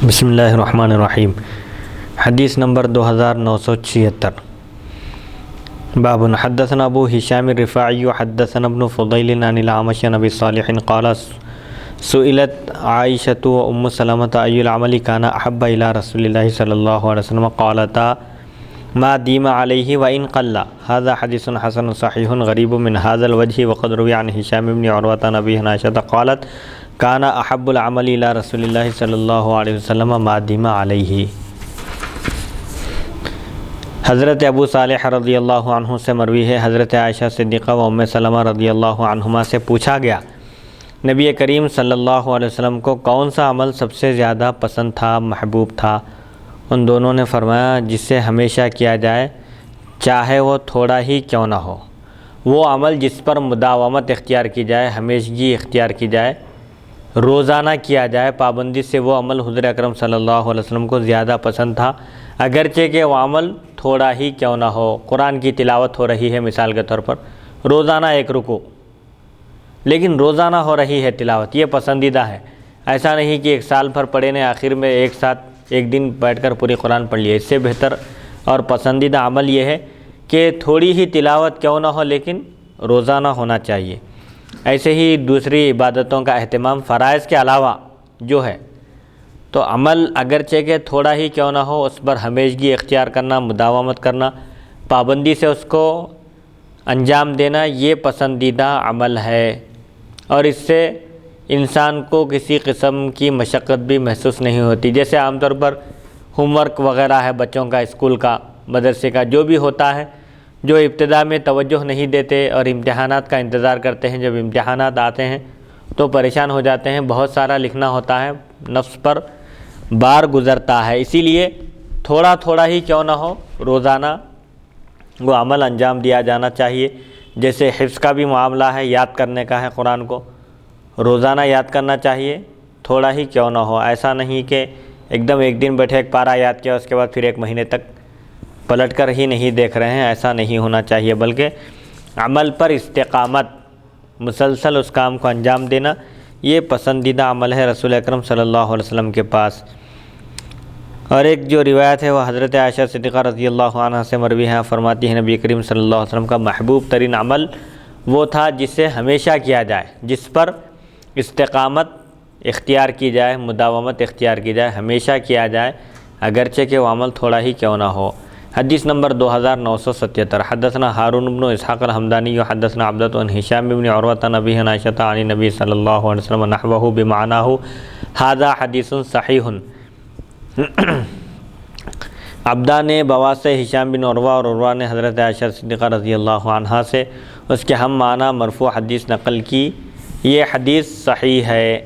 بسم اللہ الرحمن الرحیم۔ حدیث نمبر 2976۔ باب حدثنا ابو هشام الرفاعی حدثنا ابن فضیل عن الاعمش عن ابی صالح قال سئلت عائشة وام سلمة ای العمل کان احب الى رسول اللہ صلی اللہ علیہ وسلم قالتا ما دیم علیہ وان قل۔ هذا حدیث حسن صحیح غریب من هذا الوجه وقد روی عن هشام بن عروة عن ابی عائشة قالت کان احب العمل الى رسول اللہ صلی اللہ علیہ وسلم ما دیم علیہ۔ حضرت ابو صالح رضی اللہ عنہ سے مروی ہے، حضرت عائشہ صدیقہ و ام سلمہ رضی اللہ عنہما سے پوچھا گیا نبی کریم صلی اللہ علیہ وسلم کو کون سا عمل سب سے زیادہ پسند تھا، محبوب تھا؟ ان دونوں نے فرمایا جس سے ہمیشہ کیا جائے چاہے وہ تھوڑا ہی کیوں نہ ہو، وہ عمل جس پر مداومت اختیار کی جائے، ہمیشگی اختیار کی جائے، روزانہ کیا جائے پابندی سے، وہ عمل حضور اکرم صلی اللہ علیہ وسلم کو زیادہ پسند تھا، اگرچہ کہ وہ عمل تھوڑا ہی کیوں نہ ہو۔ قرآن کی تلاوت ہو رہی ہے مثال کے طور پر، روزانہ ایک رکوع، لیکن روزانہ ہو رہی ہے تلاوت، یہ پسندیدہ ہے۔ ایسا نہیں کہ ایک سال بھر پڑھے نے، آخر میں ایک ساتھ ایک دن بیٹھ کر پوری قرآن پڑھ لیے۔ اس سے بہتر اور پسندیدہ عمل یہ ہے کہ تھوڑی ہی تلاوت کیوں نہ ہو لیکن روزانہ ہونا چاہیے۔ ایسے ہی دوسری عبادتوں کا اہتمام فرائض کے علاوہ جو ہے تو عمل اگرچہ کہ تھوڑا ہی کیوں نہ ہو، اس پر ہمیشگی اختیار کرنا، مداومت کرنا، پابندی سے اس کو انجام دینا، یہ پسندیدہ عمل ہے، اور اس سے انسان کو کسی قسم کی مشقت بھی محسوس نہیں ہوتی۔ جیسے عام طور پر ہوم ورک وغیرہ ہے بچوں کا، اسکول کا، مدرسے کا، جو بھی ہوتا ہے، جو ابتدا میں توجہ نہیں دیتے اور امتحانات کا انتظار کرتے ہیں، جب امتحانات آتے ہیں تو پریشان ہو جاتے ہیں، بہت سارا لکھنا ہوتا ہے، نفس پر بار گزرتا ہے۔ اسی لیے تھوڑا تھوڑا ہی کیوں نہ ہو روزانہ وہ عمل انجام دیا جانا چاہیے۔ جیسے حفظ کا بھی معاملہ ہے، یاد کرنے کا ہے، قرآن کو روزانہ یاد کرنا چاہیے، تھوڑا ہی کیوں نہ ہو۔ ایسا نہیں کہ ایک دم ایک دن بیٹھے ایک پارہ یاد کیا، اس کے بعد پھر ایک مہینے تک پلٹ کر ہی نہیں دیکھ رہے ہیں، ایسا نہیں ہونا چاہیے، بلکہ عمل پر استقامت، مسلسل اس کام کو انجام دینا، یہ پسندیدہ عمل ہے رسول اکرم صلی اللہ علیہ وسلم کے پاس۔ اور ایک جو روایت ہے وہ حضرت عائشہ صدیقہ رضی اللہ عنہ سے مروی ہے، فرماتی ہے نبی کریم صلی اللہ علیہ وسلم کا محبوب ترین عمل وہ تھا جسے ہمیشہ کیا جائے، جس پر استقامت اختیار کی جائے، مداومت اختیار کی جائے، ہمیشہ کیا جائے، اگرچہ کہ وہ عمل تھوڑا ہی کیوں نہ ہو۔ حدیث نمبر 2977۔ حدثنا ہارون بن اسحاق الحمدانی حدثنا عبدۃ عن ہشام بن عروۃ عن ابی عائشۃ عن النبی صلی اللہ علیہ وسلم نحوہ بمعناہ ھذا حدیث صحیح۔ عبدہ نے بوا سے ہشام بن عروہ اور عروہ نے حضرت عائشہ صدیقہ رضی اللہ عنہا سے اس کے ہم معنی مرفوع حدیث نقل کی، یہ حدیث صحیح ہے۔